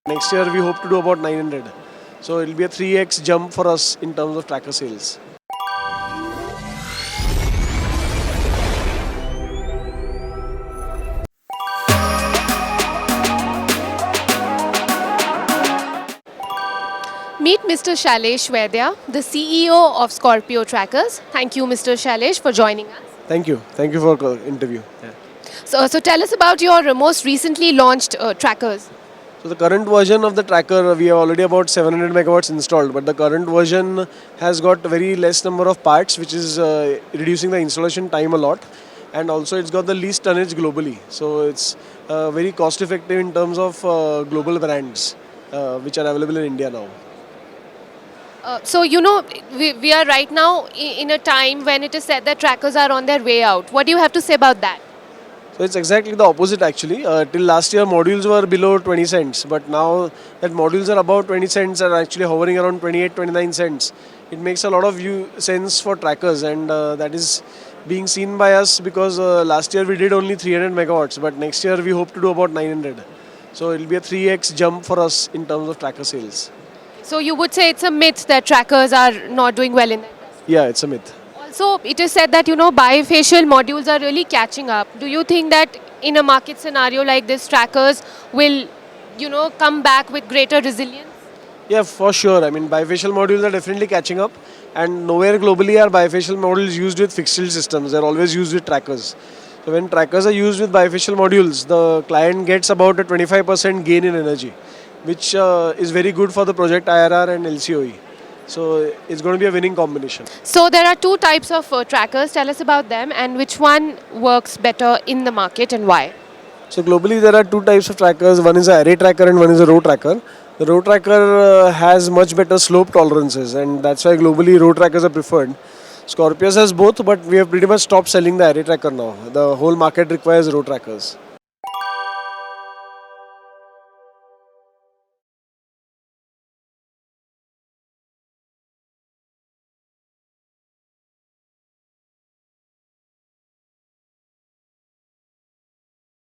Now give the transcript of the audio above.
Next year we hope to do about 900. So it will be a 3x jump for us in terms of tracker sales. Meet Mr. Shailesh Vaidya, the CEO of Scorpius Trackers. Thank you, Mr. Shailesh, for joining us. Thank you. Thank you for the interview. Yeah. So tell us about your most recently launched trackers. So the current version of the tracker, we have already about 700 megawatts installed, but the current version has got very less number of parts, which is reducing the installation time a lot. And also it's got the least tonnage globally. So it's very cost effective in terms of global brands, which are available in India now. We are right now in a time when it is said that trackers are on their way out. What do you have to say about that? So it's exactly the opposite actually. Till last year modules were below 20 cents, but now that modules are about 20 cents are actually hovering around 28-29 cents. It makes a lot of sense for trackers, and that is being seen by us because last year we did only 300 megawatts, but next year we hope to do about 900. So it will be a 3x jump for us in terms of tracker sales. So you would say it's a myth that trackers are not doing well in the industry? Yeah, it's a myth. Also, it is said that, bifacial modules are really catching up. Do you think that in a market scenario like this, trackers will, come back with greater resilience? Yeah, for sure. I mean, bifacial modules are definitely catching up, and nowhere globally are bifacial modules used with fixed tilt systems. They're always used with trackers. So when trackers are used with bifacial modules, the client gets about a 25% gain in energy, which is very good for the project IRR and LCOE. So it's going to be a winning combination. So there are two types of trackers. Tell us about them and which one works better in the market and why. So globally there are two types of trackers. One is an array tracker and one is a row tracker. The row tracker has much better slope tolerances, and that's why globally row trackers are preferred. Scorpius has both, but we have pretty much stopped selling the array tracker now. The whole market requires row trackers.